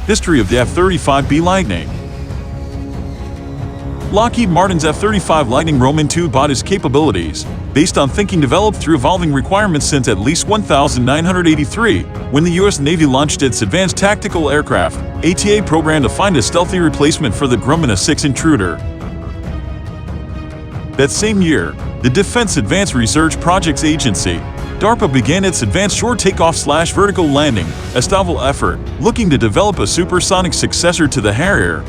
History of the F-35B Lightning. Lockheed Martin's F-35 Lightning II bought its capabilities based on thinking developed through evolving requirements since at least 1983, when the U.S. Navy launched its Advanced Tactical Aircraft (ATA) program to find a stealthy replacement for the Grumman A-6 Intruder. That same year, the Defense Advanced Research Projects Agency (DARPA) began its Advanced Short Takeoff/Vertical Landing (ASTAVL) effort, looking to develop a supersonic successor to the Harrier.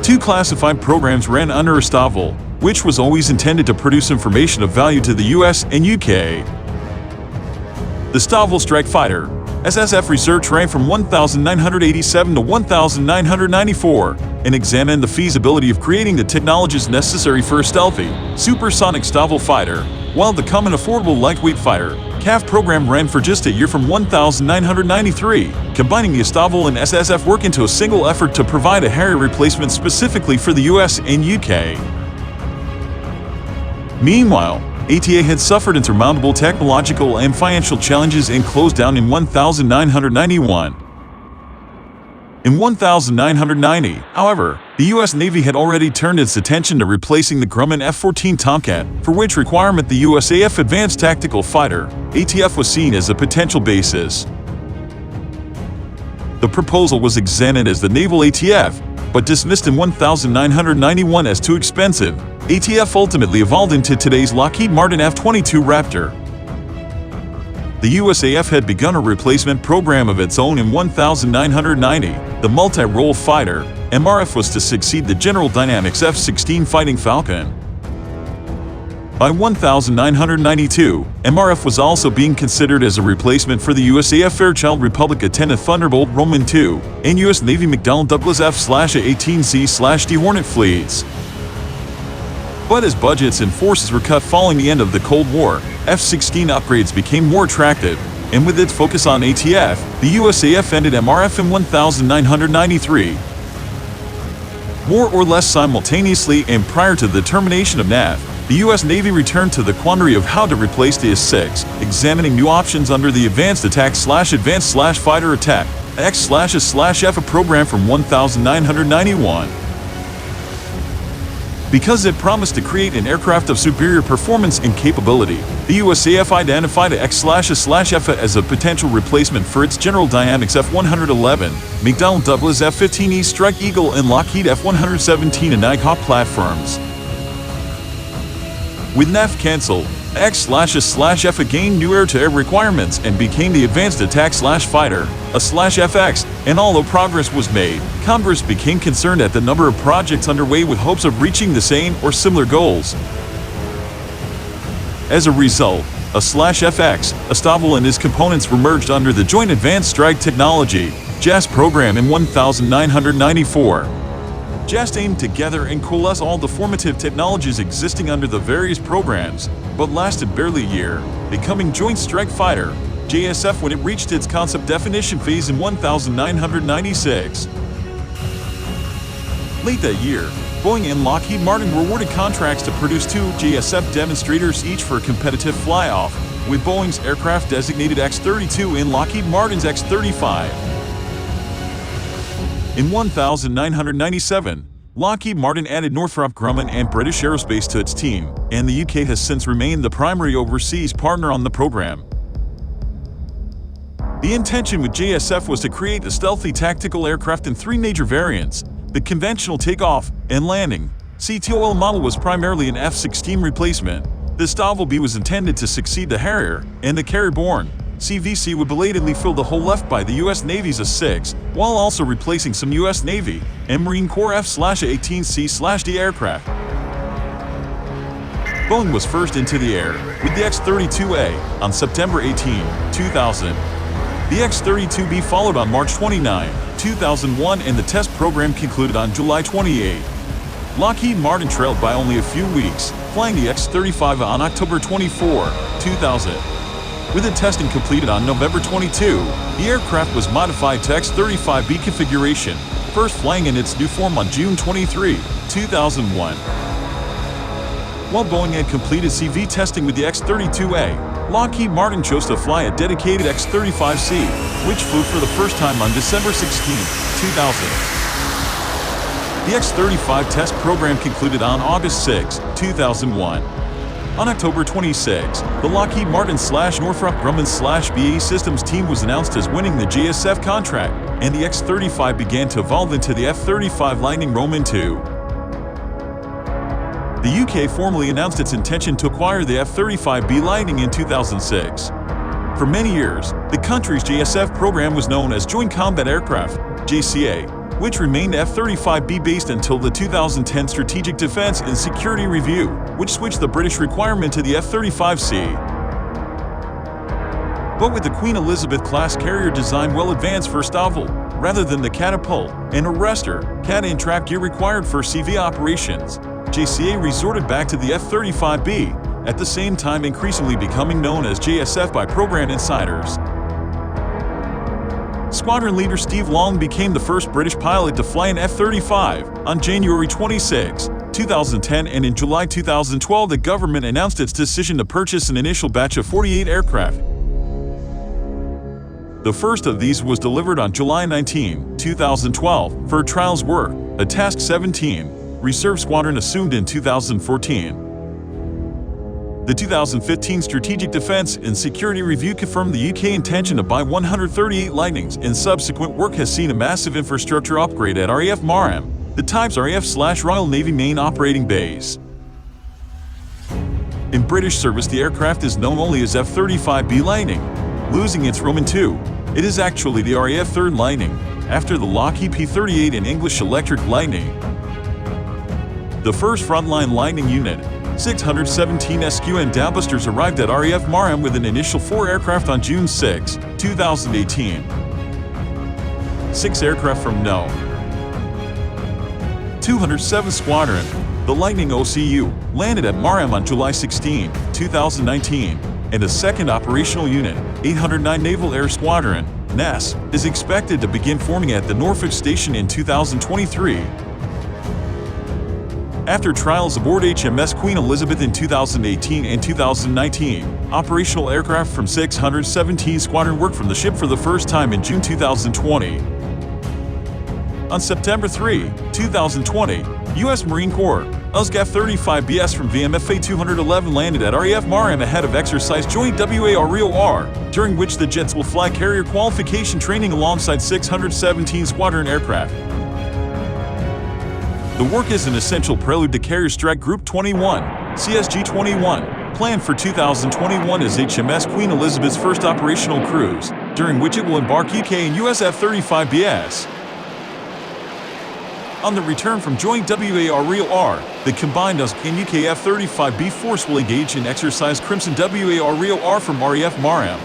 Two classified programs ran under ASTAVL, which was always intended to produce information of value to the US and UK. The ASTAVL Strike Fighter (SSF) research ran from 1987 to 1994 and examined the feasibility of creating the technologies necessary for a stealthy, supersonic ASTAVL fighter, while the Common Affordable Lightweight Fighter (CAF) program ran for just a year from 1993, combining the ASTAVL and SSF work into a single effort to provide a Harrier replacement specifically for the US and UK. Meanwhile, ATA had suffered insurmountable technological and financial challenges and closed down in 1991. In 1990, however, the U.S. Navy had already turned its attention to replacing the Grumman F-14 Tomcat, for which requirement the USAF Advanced Tactical Fighter (ATF) was seen as a potential basis. The proposal was examined as the Naval ATF, but dismissed in 1991 as too expensive. ATF ultimately evolved into today's Lockheed Martin F-22 Raptor. The USAF had begun a replacement program of its own in 1990. The multi-role fighter, MRF, was to succeed the General Dynamics F-16 Fighting Falcon. By 1992, MRF was also being considered as a replacement for the USAF Fairchild Republic attended Thunderbolt Roman II and US Navy McDonnell Douglas F/A-18C/D Hornet fleets. But as budgets and forces were cut following the end of the Cold War, F-16 upgrades became more attractive, and with its focus on ATF, the USAF ended MRF in 1993. More or less simultaneously and prior to the termination of NAV, the U.S. Navy returned to the quandary of how to replace the A-6, examining new options under the Advanced Attack/Advanced/Fighter Attack X/A/F program from 1991. Because it promised to create an aircraft of superior performance and capability, the USAF identified X/A/F as a potential replacement for its General Dynamics F-111, McDonnell Douglas F-15E Strike Eagle, and Lockheed F-117 and Nighthawk platforms. With NAF cancelled, X/A/F gained new air-to-air requirements and became the Advanced Attack/Fighter, A/FX, and although progress was made, Congress became concerned at the number of projects underway with hopes of reaching the same or similar goals. As a result, A/FX, ASTAVL and its components were merged under the Joint Advanced Strike Technology (JAS) program in 1994. JAS aimed to gather and coalesce all the formative technologies existing under the various programs, but lasted barely a year, becoming Joint Strike Fighter (JSF) when it reached its concept definition phase in 1996. Late that year, Boeing and Lockheed Martin were awarded contracts to produce two JSF demonstrators each for a competitive fly-off, with Boeing's aircraft designated X-32 and Lockheed Martin's X-35. In 1997, Lockheed Martin added Northrop Grumman and British Aerospace to its team, and the UK has since remained the primary overseas partner on the program. The intention with JSF was to create a stealthy tactical aircraft in three major variants. The conventional takeoff and landing (CTOL) model was primarily an F-16 replacement. The ASTAVL-B was intended to succeed the Harrier, and the carrier-borne CVC would belatedly fill the hole left by the U.S. Navy's A-6, while also replacing some U.S. Navy and Marine Corps F/A-18C/D aircraft. Boeing was first into the air with the X-32A on September 18, 2000. The X-32B followed on March 29, 2001, and the test program concluded on July 28. Lockheed Martin trailed by only a few weeks, flying the X-35 on October 24, 2000. With the testing completed on November 22, the aircraft was modified to X-35B configuration, first flying in its new form on June 23, 2001. While Boeing had completed CV testing with the X-32A, Lockheed Martin chose to fly a dedicated X-35C, which flew for the first time on December 16, 2000. The X-35 test program concluded on August 6, 2001. On October 26, the Lockheed Martin/Northrop Grumman/BAE Systems team was announced as winning the JSF contract, and the X-35 began to evolve into the F-35 Lightning II. The UK formally announced its intention to acquire the F-35B Lightning in 2006. For many years, the country's JSF program was known as Joint Combat Aircraft, JCA, which remained F-35B based until the 2010 Strategic Defence and Security Review, which switched the British requirement to the F-35C. But with the Queen Elizabeth-class carrier design well advanced for Stavold, rather than the catapult and arrestor, CAT and trap gear required for CV operations, JCA resorted back to the F-35B, at the same time increasingly becoming known as JSF by program insiders. Squadron leader Steve Long became the first British pilot to fly an F-35 on January 26, 2010, and in July 2012 the government announced its decision to purchase an initial batch of 48 aircraft. The first of these was delivered on July 19, 2012, for trials work, a Task 17 Reserve Squadron assumed in 2014. The 2015 Strategic Defence and Security Review confirmed the UK intention to buy 138 Lightnings, and subsequent work has seen a massive infrastructure upgrade at RAF Marham, the type's RAF/Royal Navy main operating base. In British service, the aircraft is known only as F-35B Lightning, losing its Roman II. It is actually the RAF 3rd Lightning, after the Lockheed P-38 and English Electric Lightning. The first frontline Lightning unit, 617 SQ and Dowbusters, arrived at RAF Marham with an initial 4 aircraft on June 6, 2018. 6 aircraft from No. 207 Squadron, the Lightning OCU, landed at Marham on July 16, 2019, and a second operational unit, 809 Naval Air Squadron, NAS, is expected to begin forming at the Norfolk Station in 2023. After trials aboard HMS Queen Elizabeth in 2018 and 2019, operational aircraft from 617 Squadron worked from the ship for the first time in June 2020. On September 3, 2020, U.S. Marine Corps USG F-35BS from VMFA 211 landed at RAF Marham ahead of exercise Joint WAR, during which the jets will fly carrier qualification training alongside 617 Squadron aircraft. The work is an essential prelude to Carrier Strike Group 21, CSG-21, planned for 2021 as HMS Queen Elizabeth's first operational cruise, during which it will embark UK and US F-35BS. On the return from Joint WAR, the combined USG and UK F-35B force will engage in exercise Crimson WAR from RAF Marham.